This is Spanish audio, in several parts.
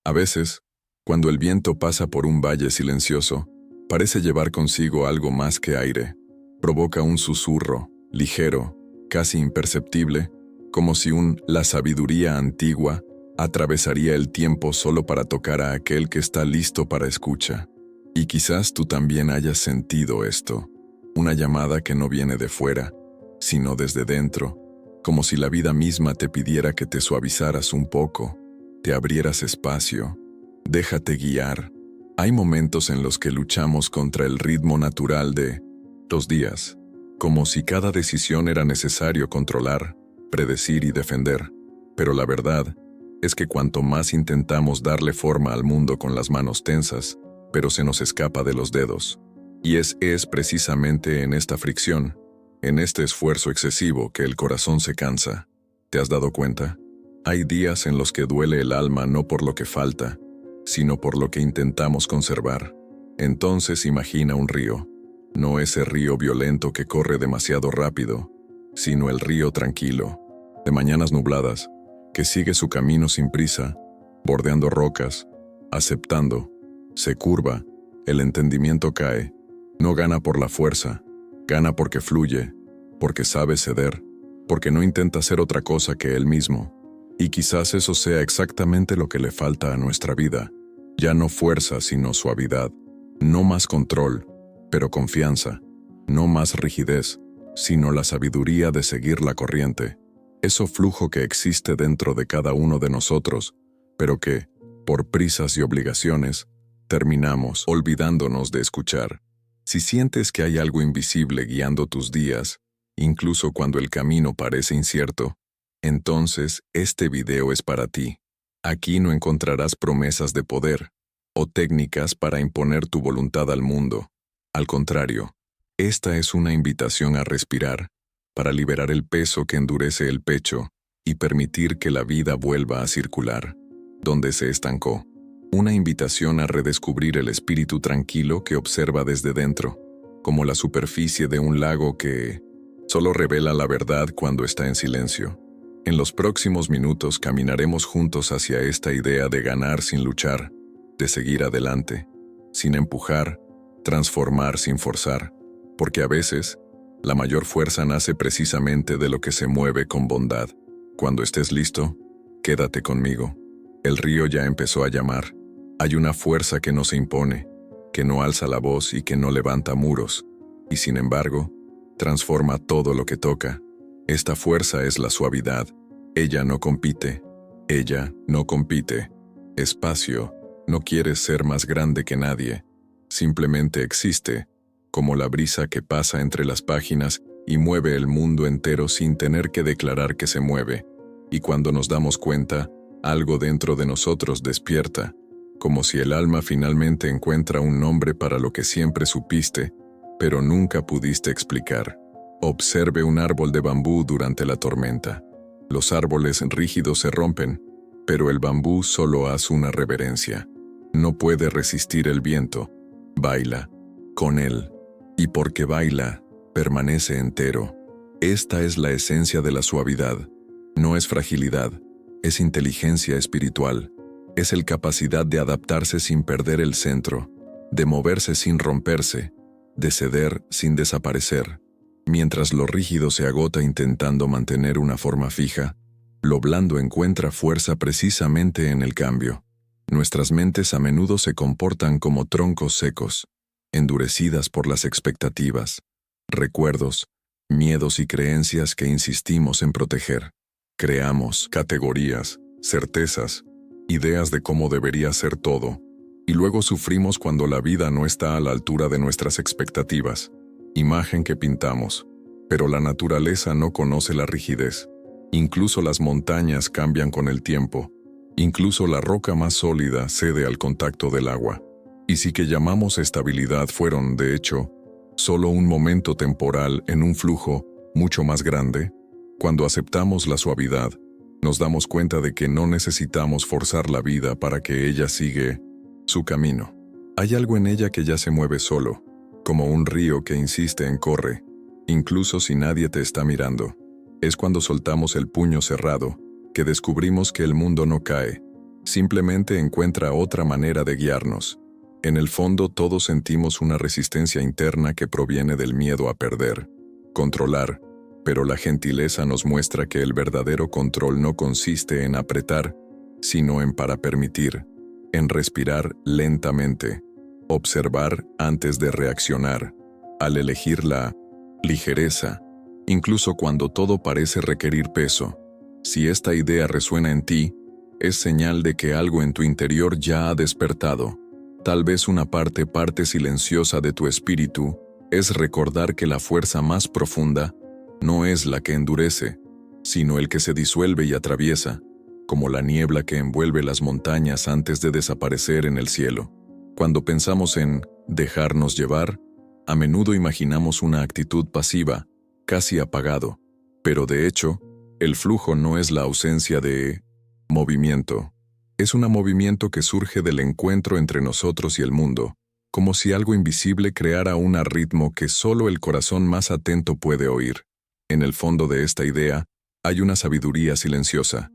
A veces, cuando el viento pasa por un valle silencioso, parece llevar consigo algo más que aire. Provoca un susurro, ligero, casi imperceptible, como si la sabiduría antigua atravesaría el tiempo solo para tocar a aquel que está listo para escucha. Y quizás tú también hayas sentido esto, una llamada que no viene de fuera, sino desde dentro, como si la vida misma te pidiera que te suavizaras un poco, te abrieras espacio, déjate guiar. Hay momentos en los que luchamos contra el ritmo natural de los días, como si cada decisión era necesario controlar, predecir y defender. Pero la verdad es que cuanto más intentamos darle forma al mundo con las manos tensas, pero se nos escapa de los dedos. Y es precisamente en esta fricción, en este esfuerzo excesivo, que el corazón se cansa. ¿Te has dado cuenta? Hay días en los que duele el alma no por lo que falta, sino por lo que intentamos conservar. Entonces imagina un río. No ese río violento que corre demasiado rápido, sino el río tranquilo, de mañanas nubladas, que sigue su camino sin prisa, bordeando rocas, aceptando, se curva, el entendimiento cae, no gana por la fuerza, gana porque fluye, porque sabe ceder, porque no intenta ser otra cosa que él mismo. Y quizás eso sea exactamente lo que le falta a nuestra vida, ya no fuerza sino suavidad, no más control, pero confianza, no más rigidez, sino la sabiduría de seguir la corriente, eso flujo que existe dentro de cada uno de nosotros, pero que, por prisas y obligaciones, terminamos olvidándonos de escuchar. Si sientes que hay algo invisible guiando tus días, incluso cuando el camino parece incierto, entonces este video es para ti. Aquí no encontrarás promesas de poder o técnicas para imponer tu voluntad al mundo. Al contrario, esta es una invitación a respirar, para liberar el peso que endurece el pecho y permitir que la vida vuelva a circular, donde se estancó. Una invitación a redescubrir el espíritu tranquilo que observa desde dentro, como la superficie de un lago que solo revela la verdad cuando está en silencio. En los próximos minutos caminaremos juntos hacia esta idea de ganar sin luchar, de seguir adelante, sin empujar, transformar sin forzar, porque a veces la mayor fuerza nace precisamente de lo que se mueve con bondad. Cuando estés listo, quédate conmigo. El río ya empezó a llamar. Hay una fuerza que no se impone, que no alza la voz y que no levanta muros, y sin embargo, transforma todo lo que toca. Esta fuerza es la suavidad. Ella no compite. Ella no compite. Espacio, no quieres ser más grande que nadie. Simplemente existe, como la brisa que pasa entre las páginas y mueve el mundo entero sin tener que declarar que se mueve. Y cuando nos damos cuenta, algo dentro de nosotros despierta, como si el alma finalmente encuentra un nombre para lo que siempre supiste, pero nunca pudiste explicar. Observe un árbol de bambú durante la tormenta. Los árboles rígidos se rompen, pero el bambú solo hace una reverencia. No puede resistir el viento. Baila con él. Y porque baila, permanece entero. Esta es la esencia de la suavidad. No es fragilidad, es inteligencia espiritual. Es el capacidad de adaptarse sin perder el centro, de moverse sin romperse, de ceder sin desaparecer. Mientras lo rígido se agota intentando mantener una forma fija, lo blando encuentra fuerza precisamente en el cambio. Nuestras mentes a menudo se comportan como troncos secos, endurecidas por las expectativas, recuerdos, miedos y creencias que insistimos en proteger. Creamos categorías, certezas, ideas de cómo debería ser todo, y luego sufrimos cuando la vida no está a la altura de nuestras expectativas. Imagen que pintamos, pero la naturaleza no conoce la rigidez. Incluso las montañas cambian con el tiempo, incluso la roca más sólida cede al contacto del agua. Y si que llamamos estabilidad fueron, de hecho, solo un momento temporal en un flujo mucho más grande, cuando aceptamos la suavidad, nos damos cuenta de que no necesitamos forzar la vida para que ella siga su camino. Hay algo en ella que ya se mueve solo, como un río que insiste en corre, incluso si nadie te está mirando. Es cuando soltamos el puño cerrado, que descubrimos que el mundo no cae, Simplemente encuentra otra manera de guiarnos. En el fondo todos sentimos una resistencia interna que proviene del miedo a perder, controlar, pero la gentileza nos muestra que el verdadero control no consiste en apretar, sino en permitir, en respirar lentamente, observar antes de reaccionar, al elegir la ligereza, incluso cuando todo parece requerir peso. Si esta idea resuena en ti, es señal de que algo en tu interior ya ha despertado. Tal vez una parte silenciosa de tu espíritu es recordar que la fuerza más profunda no es la que endurece, sino el que se disuelve y atraviesa, como la niebla que envuelve las montañas antes de desaparecer en el cielo. Cuando pensamos en dejarnos llevar, a menudo imaginamos una actitud pasiva, casi apagado, pero de hecho, el flujo no es la ausencia de movimiento. Es un movimiento que surge del encuentro entre nosotros y el mundo, como si algo invisible creara un ritmo que solo el corazón más atento puede oír. En el fondo de esta idea, hay una sabiduría silenciosa.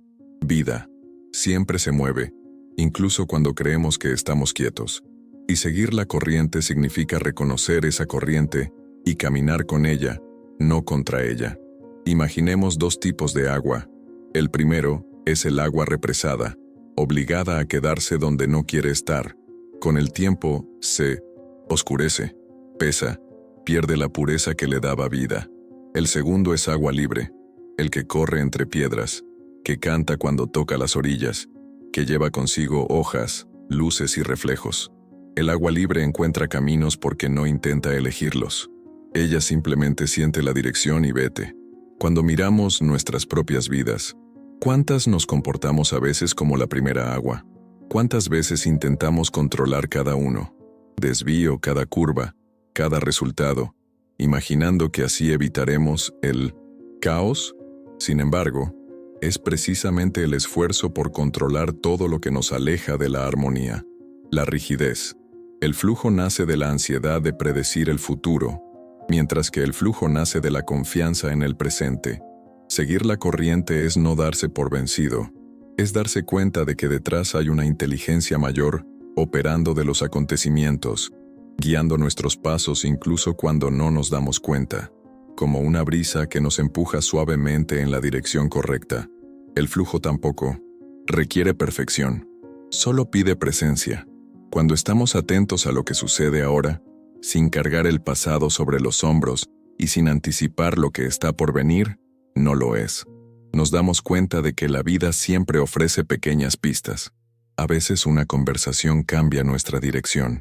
Vida. Siempre se mueve, incluso cuando creemos que estamos quietos. Y seguir la corriente significa reconocer esa corriente y caminar con ella, no contra ella. Imaginemos dos tipos de agua. El primero es el agua represada, obligada a quedarse donde no quiere estar. Con el tiempo, se oscurece, pesa, pierde la pureza que le daba vida. El segundo es agua libre, el que corre entre piedras, que canta cuando toca las orillas, que lleva consigo hojas, luces y reflejos. El agua libre encuentra caminos porque no intenta elegirlos. Ella simplemente siente la dirección y vete. Cuando miramos nuestras propias vidas, ¿cuántas nos comportamos a veces como la primera agua? ¿Cuántas veces intentamos controlar cada uno? Desvío cada curva, cada resultado, imaginando que así evitaremos el caos. Sin embargo, es precisamente el esfuerzo por controlar todo lo que nos aleja de la armonía. La rigidez. El flujo nace de la ansiedad de predecir el futuro, mientras que el flujo nace de la confianza en el presente. Seguir la corriente es no darse por vencido, es darse cuenta de que detrás hay una inteligencia mayor operando de los acontecimientos, guiando nuestros pasos incluso cuando no nos damos cuenta, como una brisa que nos empuja suavemente en la dirección correcta. El flujo tampoco requiere perfección, solo pide presencia. Cuando estamos atentos a lo que sucede ahora, sin cargar el pasado sobre los hombros y sin anticipar lo que está por venir, no lo es. Nos damos cuenta de que la vida siempre ofrece pequeñas pistas. A veces una conversación cambia nuestra dirección.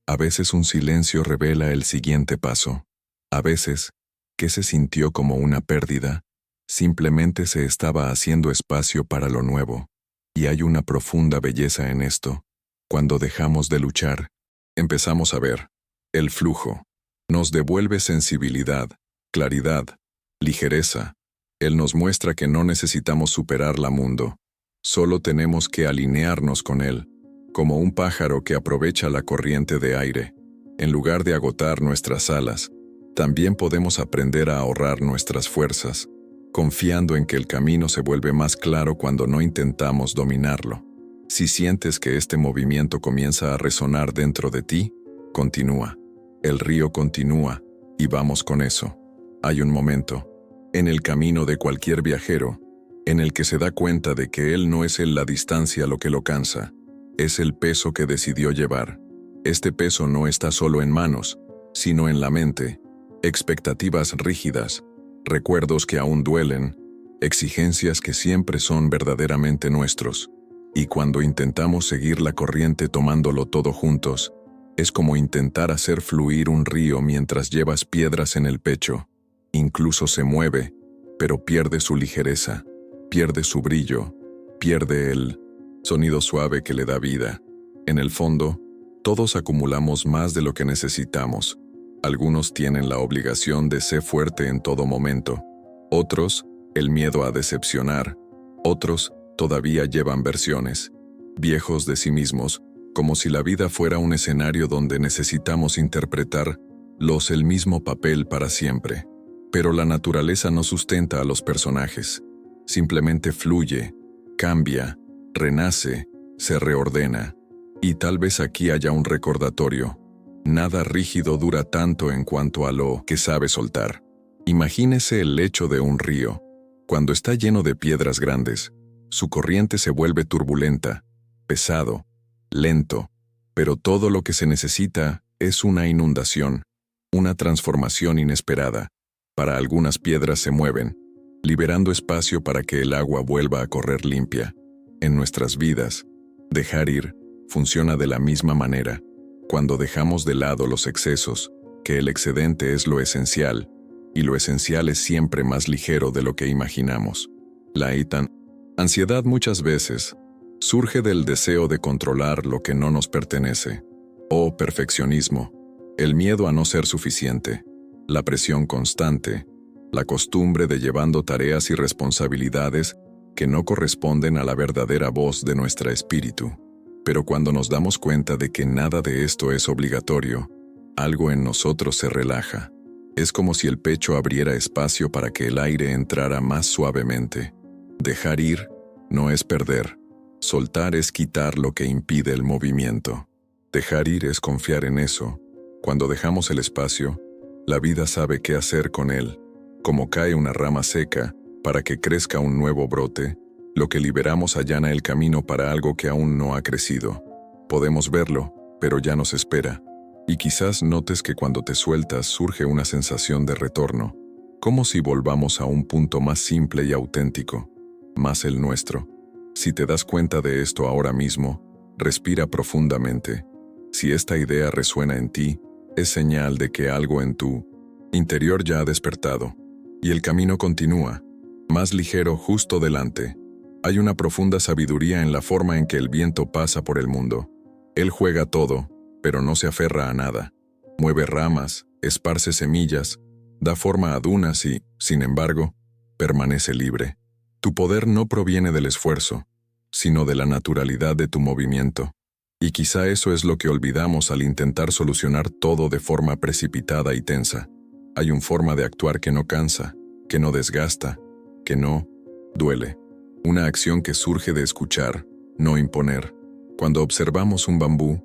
A veces un silencio revela el siguiente paso. A veces, que se sintió como una pérdida, simplemente se estaba haciendo espacio para lo nuevo. Y hay una profunda belleza en esto. Cuando dejamos de luchar, empezamos a ver. El flujo nos devuelve sensibilidad, claridad, ligereza. Él nos muestra que no necesitamos superar la mundo, solo tenemos que alinearnos con él, como un pájaro que aprovecha la corriente de aire. En lugar de agotar nuestras alas, también podemos aprender a ahorrar nuestras fuerzas, confiando en que el camino se vuelve más claro cuando no intentamos dominarlo. Si sientes que este movimiento comienza a resonar dentro de ti, continúa. El río continúa, y vamos con eso. Hay un momento, en el camino de cualquier viajero, en el que se da cuenta de que él no es la distancia lo que lo cansa, es el peso que decidió llevar. Este peso no está solo en manos, sino en la mente, expectativas rígidas, recuerdos que aún duelen, exigencias que siempre son verdaderamente nuestros. Y cuando intentamos seguir la corriente tomándolo todo juntos, es como intentar hacer fluir un río mientras llevas piedras en el pecho. Incluso se mueve, pero pierde su ligereza, pierde su brillo, pierde el sonido suave que le da vida. En el fondo, todos acumulamos más de lo que necesitamos. Algunos tienen la obligación de ser fuerte en todo momento. Otros, el miedo a decepcionar. Otros, todavía llevan versiones, viejos de sí mismos, como si la vida fuera un escenario donde necesitamos interpretar el mismo papel para siempre. Pero la naturaleza no sustenta a los personajes. Simplemente fluye, cambia, renace se reordena. Y tal vez aquí haya un recordatorio. Nada rígido dura tanto en cuanto a lo que sabe soltar. Imagínese el lecho de un río. Cuando está lleno de piedras grandes, su corriente se vuelve turbulenta, pesado, lento, pero todo lo que se necesita es una inundación, una transformación inesperada. Para algunas piedras se mueven, liberando espacio para que el agua vuelva a correr limpia. En nuestras vidas, dejar ir funciona de la misma manera. Cuando dejamos de lado los excesos, que el excedente es lo esencial, y lo esencial es siempre más ligero de lo que imaginamos. La ansiedad muchas veces surge del deseo de controlar lo que no nos pertenece, o perfeccionismo, el miedo a no ser suficiente, la presión constante, la costumbre de llevando tareas y responsabilidades que no corresponden a la verdadera voz de nuestro espíritu. Pero cuando nos damos cuenta de que nada de esto es obligatorio, algo en nosotros se relaja. Es como si el pecho abriera espacio para que el aire entrara más suavemente. Dejar ir no es perder. Soltar es quitar lo que impide el movimiento. Dejar ir es confiar en eso. Cuando dejamos el espacio, la vida sabe qué hacer con él. Como cae una rama seca, para que crezca un nuevo brote, lo que liberamos allana el camino para algo que aún no ha crecido. Podemos verlo, pero ya nos espera. Y quizás notes que cuando te sueltas surge una sensación de retorno, como si volvamos a un punto más simple y auténtico, más el nuestro. Si te das cuenta de esto ahora mismo, respira profundamente. Si esta idea resuena en ti, es señal de que algo en tu interior ya ha despertado, y el camino continúa, más ligero justo delante. Hay una profunda sabiduría en la forma en que el viento pasa por el mundo. Él juega todo, pero no se aferra a nada. Mueve ramas, esparce semillas, da forma a dunas y, sin embargo, permanece libre. Tu poder no proviene del esfuerzo, sino de la naturalidad de tu movimiento. Y quizá eso es lo que olvidamos al intentar solucionar todo de forma precipitada y tensa. Hay una forma de actuar que no cansa, que no desgasta, que no duele. Una acción que surge de escuchar, no imponer. Cuando observamos un bambú,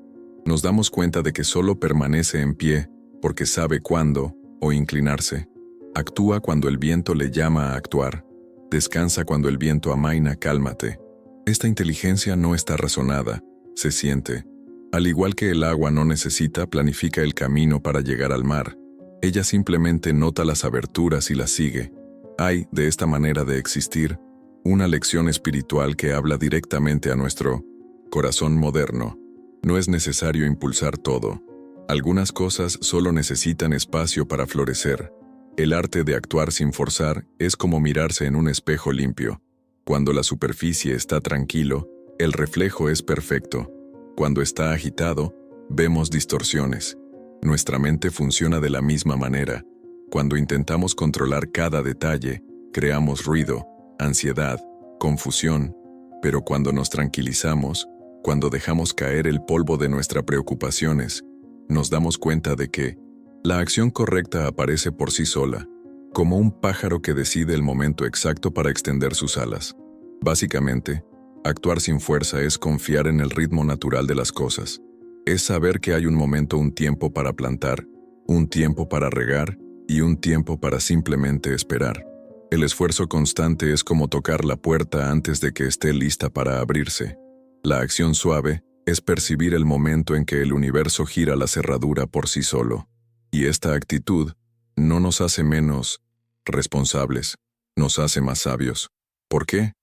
nos damos cuenta de que solo permanece en pie porque sabe cuándo o inclinarse. Actúa cuando el viento le llama a actuar. Descansa cuando el viento amaina, cálmate. Esta inteligencia no está razonada, se siente. Al igual que el agua no necesita, planifica el camino para llegar al mar. Ella simplemente nota las aberturas y las sigue. Hay, de esta manera de existir, una lección espiritual que habla directamente a nuestro corazón moderno. No es necesario impulsar todo. Algunas cosas solo necesitan espacio para florecer. El arte de actuar sin forzar es como mirarse en un espejo limpio. Cuando la superficie está tranquilo, el reflejo es perfecto. Cuando está agitado, vemos distorsiones. Nuestra mente funciona de la misma manera. Cuando intentamos controlar cada detalle, creamos ruido, ansiedad, confusión. Pero cuando nos tranquilizamos, cuando dejamos caer el polvo de nuestras preocupaciones, nos damos cuenta de que la acción correcta aparece por sí sola, como un pájaro que decide el momento exacto para extender sus alas. Básicamente, actuar sin fuerza es confiar en el ritmo natural de las cosas. Es saber que hay un momento, un tiempo para plantar, un tiempo para regar y un tiempo para simplemente esperar. El esfuerzo constante es como tocar la puerta antes de que esté lista para abrirse. La acción suave es percibir el momento en que el universo gira la cerradura por sí solo. Y esta actitud no nos hace menos responsables, nos hace más sabios. ¿Por qué?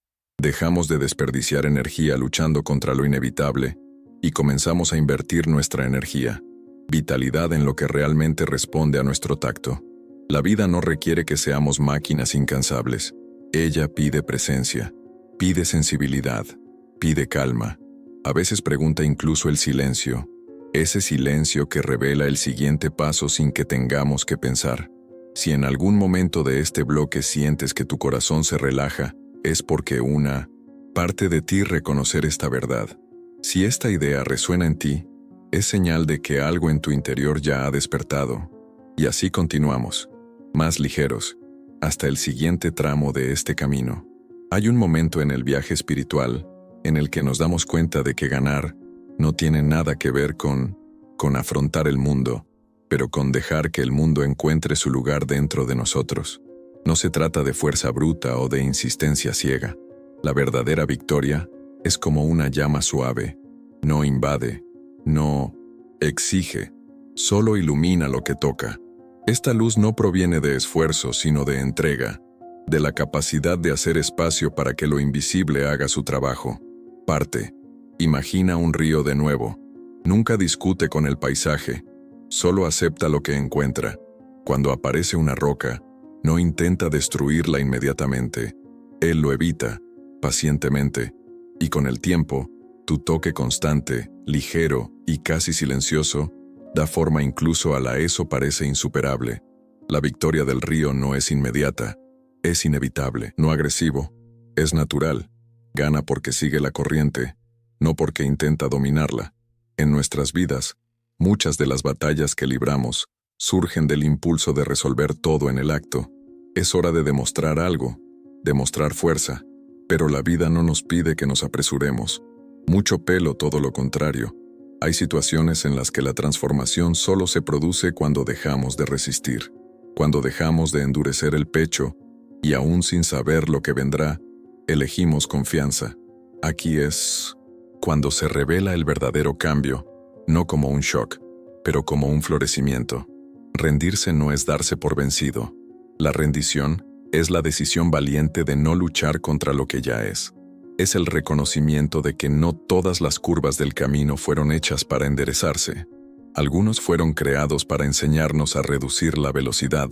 Dejamos de desperdiciar energía luchando contra lo inevitable y comenzamos a invertir nuestra energía, vitalidad en lo que realmente responde a nuestro tacto. La vida no requiere que seamos máquinas incansables. Ella pide presencia, pide sensibilidad, pide calma. A veces pregunta incluso el silencio, ese silencio que revela el siguiente paso sin que tengamos que pensar. Si en algún momento de este bloque sientes que tu corazón se relaja, es porque una parte de ti reconocer esta verdad. Si esta idea resuena en ti, es señal de que algo en tu interior ya ha despertado. Y así continuamos, más ligeros, hasta el siguiente tramo de este camino. Hay un momento en el viaje espiritual en el que nos damos cuenta de que ganar no tiene nada que ver con afrontar el mundo, pero con dejar que el mundo encuentre su lugar dentro de nosotros. No se trata de fuerza bruta o de insistencia ciega. La verdadera victoria es como una llama suave. No invade, no exige, solo ilumina lo que toca. Esta luz no proviene de esfuerzo, sino de entrega, de la capacidad de hacer espacio para que lo invisible haga su trabajo. Parte. Imagina un río de nuevo. Nunca discute con el paisaje, solo acepta lo que encuentra. Cuando aparece una roca, no intenta destruirla inmediatamente. Él lo evita, pacientemente, y con el tiempo, tu toque constante, ligero y casi silencioso, da forma incluso a eso parece insuperable. La victoria del río no es inmediata, es inevitable, no agresivo, es natural. Gana porque sigue la corriente, no porque intenta dominarla. En nuestras vidas, muchas de las batallas que libramos surgen del impulso de resolver todo en el acto. Es hora de demostrar algo, demostrar fuerza, pero la vida no nos pide que nos apresuremos. Mucho pelo, todo lo contrario. Hay situaciones en las que la transformación solo se produce cuando dejamos de resistir, cuando dejamos de endurecer el pecho y aún sin saber lo que vendrá, elegimos confianza. Aquí es cuando se revela el verdadero cambio, no como un shock, pero como un florecimiento. Rendirse no es darse por vencido. La rendición es la decisión valiente de no luchar contra lo que ya es. Es el reconocimiento de que no todas las curvas del camino fueron hechas para enderezarse. Algunos fueron creados para enseñarnos a reducir la velocidad,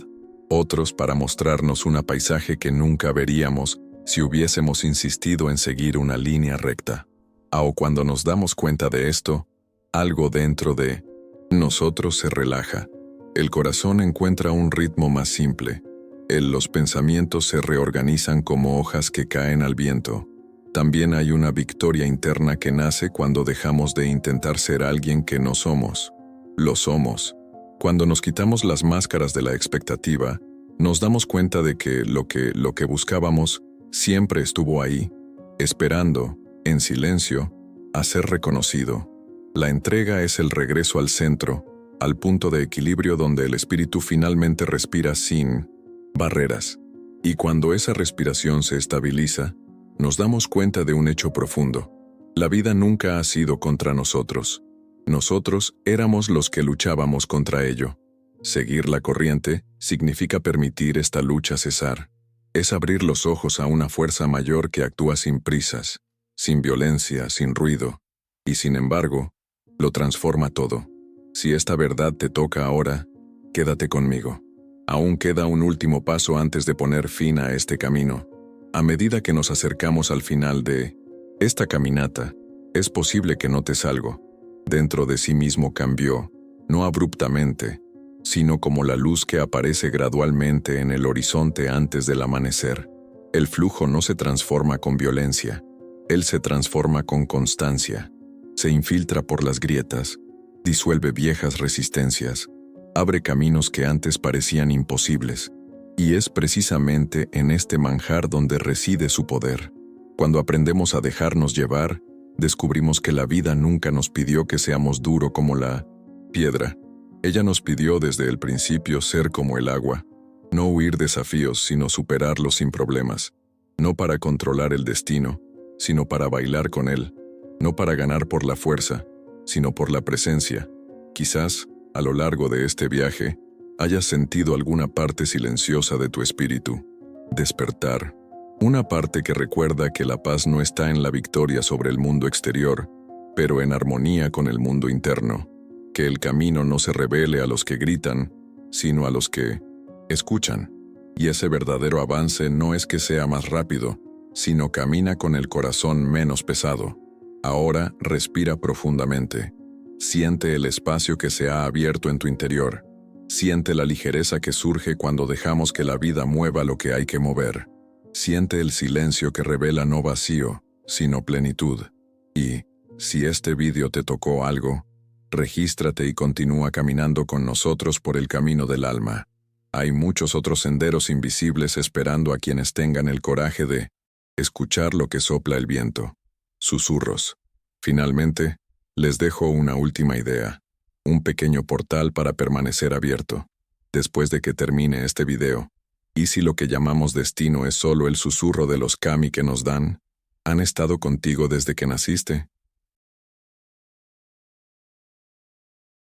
otros para mostrarnos un paisaje que nunca veríamos si hubiésemos insistido en seguir una línea recta. O cuando nos damos cuenta de esto, algo dentro de nosotros se relaja. El corazón encuentra un ritmo más simple. Los pensamientos se reorganizan como hojas que caen al viento. También hay una victoria interna que nace cuando dejamos de intentar ser alguien que no somos. Lo somos. Cuando nos quitamos las máscaras de la expectativa, nos damos cuenta de que lo que buscábamos siempre estuvo ahí, esperando, en silencio, a ser reconocido. La entrega es el regreso al centro, al punto de equilibrio donde el espíritu finalmente respira sin barreras. Y cuando esa respiración se estabiliza, nos damos cuenta de un hecho profundo. La vida nunca ha sido contra nosotros. Nosotros éramos los que luchábamos contra ello. Seguir la corriente significa permitir esta lucha cesar. Es abrir los ojos a una fuerza mayor que actúa sin prisas, sin violencia, sin ruido, y sin embargo, lo transforma todo. Si esta verdad te toca ahora, quédate conmigo. Aún queda un último paso antes de poner fin a este camino. A medida que nos acercamos al final de esta caminata, es posible que notes algo. Dentro de sí mismo cambió, no abruptamente, sino como la luz que aparece gradualmente en el horizonte antes del amanecer. El flujo no se transforma con violencia, él se transforma con constancia. Se infiltra por las grietas, disuelve viejas resistencias, abre caminos que antes parecían imposibles. Y es precisamente en este manjar donde reside su poder. Cuando aprendemos a dejarnos llevar, descubrimos que la vida nunca nos pidió que seamos duro como la piedra. Ella nos pidió desde el principio ser como el agua, no huir desafíos, sino superarlos sin problemas, no para controlar el destino, sino para bailar con él, no para ganar por la fuerza, sino por la presencia. Quizás, a lo largo de este viaje, hayas sentido alguna parte silenciosa de tu espíritu despertar, una parte que recuerda que la paz no está en la victoria sobre el mundo exterior, pero en armonía con el mundo interno, que el camino no se revele a los que gritan, sino a los que escuchan, y ese verdadero avance no es que sea más rápido, sino camina con el corazón menos pesado. Ahora respira profundamente. Siente el espacio que se ha abierto en tu interior. Siente la ligereza que surge cuando dejamos que la vida mueva lo que hay que mover. Siente el silencio que revela no vacío, sino plenitud. Y, si este vídeo te tocó algo, regístrate y continúa caminando con nosotros por el camino del alma. Hay muchos otros senderos invisibles esperando a quienes tengan el coraje de escuchar lo que sopla el viento. Susurros. Finalmente, les dejo una última idea. Un pequeño portal para permanecer abierto. Después de que termine este video. ¿Y si lo que llamamos destino es solo el susurro de los kami que nos dan? Han estado contigo desde que naciste.